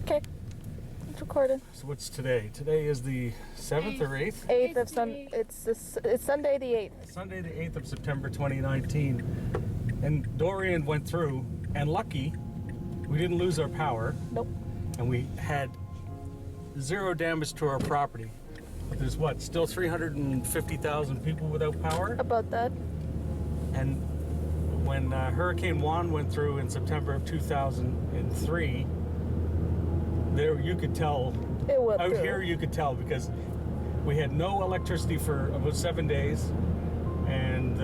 Okay, it's recorded. So what's today? Today is the 7th or 8th? 8th of it's Sunday the 8th. Sunday the 8th of September 2019. And Dorian went through, and lucky, we didn't lose our power. Nope. And we had zero damage to our property. But there's what, still 350,000 people without power? About that. And when Hurricane Juan went through in September of 2003, there you could tell, out here you could tell, because we had no electricity for about 7 days, and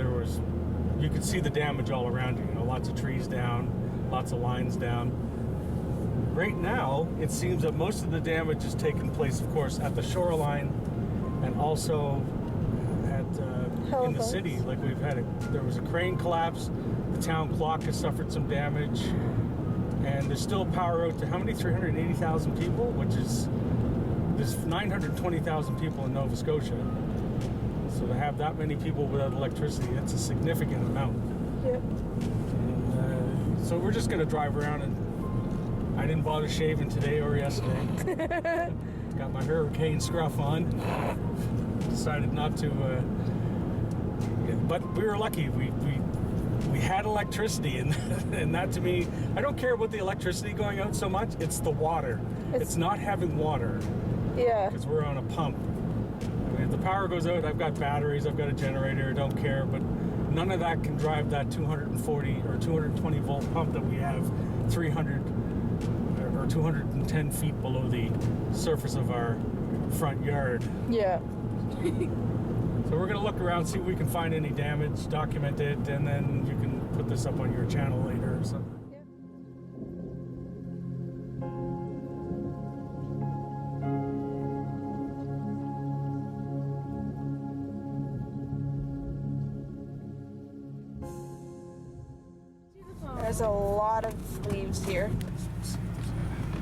you could see the damage all around you. You know, lots of trees down, lots of lines down. Right now, it seems that most of the damage is taking place, of course, at the shoreline, and also in the city. Like there was a crane collapse. The town clock has suffered some damage. And there's still power out to how many? 380,000 people, there's 920,000 people in Nova Scotia. So to have that many people without electricity, that's a significant amount. Yep. And, so we're just going to drive around, and I didn't bother shaving today or yesterday. Got my hurricane scruff on. Decided not to, but we were lucky. We had electricity, and that to me, I don't care about the electricity going out so much. It's the water. It's not having water. Yeah. Because we're on a pump. I mean, if the power goes out, I've got batteries, I've got a generator, don't care, but none of that can drive that 240 or 220 volt pump that we have 300 or 210 feet below the surface of our front yard. Yeah. So we're going to look around, see if we can find any damage, document it, and then you can put this up on your channel later or something. Yeah. There's a lot of leaves here.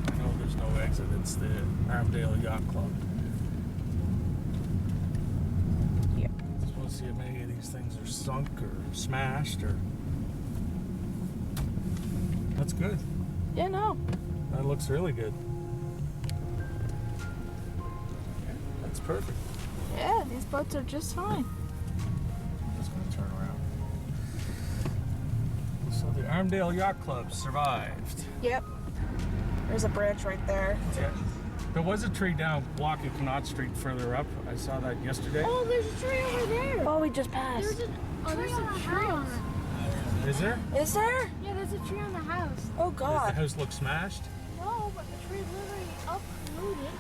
I know there's no exit. It's the Armadale Yacht Club. See if any of these things are sunk or smashed or... That's good. Yeah, no. That looks really good. Yeah, that's perfect. Yeah, these boats are just fine. I'm just going to turn around. So the Armadale Yacht Club survived. Yep. There's a branch right there. Yeah. There was a tree down blocking Connaught Street further up. I saw that yesterday. Oh, there's a tree over there. Oh, we just passed. There's a tree on the house. Is there? Is there? Yeah, there's a tree on the house. Oh, Does God. the house look smashed? No, but the tree literally uprooted.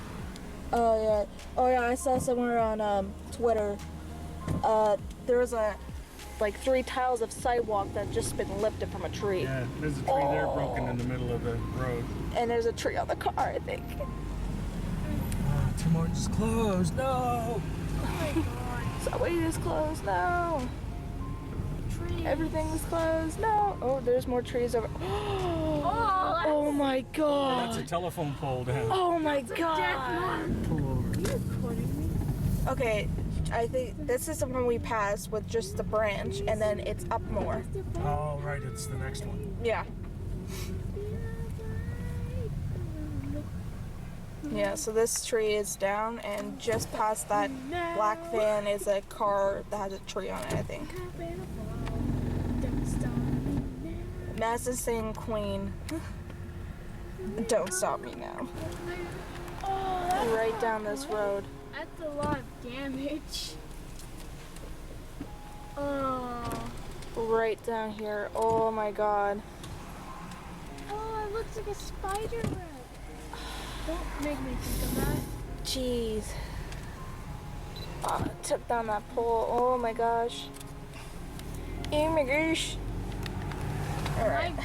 Oh, yeah. Oh, yeah, I saw somewhere on Twitter. There was like 3 tiles of sidewalk that just been lifted from a tree. Yeah, there's a tree there broken in the middle of the road. And there's a tree on the car, I think. Two more just closed. No! Oh my God. Subway is closed. No. Tree. Everything is closed. No. Oh, there's more trees over. Oh my God. That's a telephone pole down. Oh my Death God. mark. Pull over. Are you recording me? Okay, I think this is the one we passed with just the branch, and then it's up more. Oh, right, it's the next one. Yeah. Yeah, so this tree is down, and just past that black van is a car that has a tree on it, I think. Mass is saying Queen. Don't stop me now. Right down this road. That's a lot of damage. Oh. Right down here. Oh my God. Oh, it looks like a spider web. Don't make me think of that. Jeez. Oh, it took down that pole. Oh my gosh. Oh my gosh. Alright.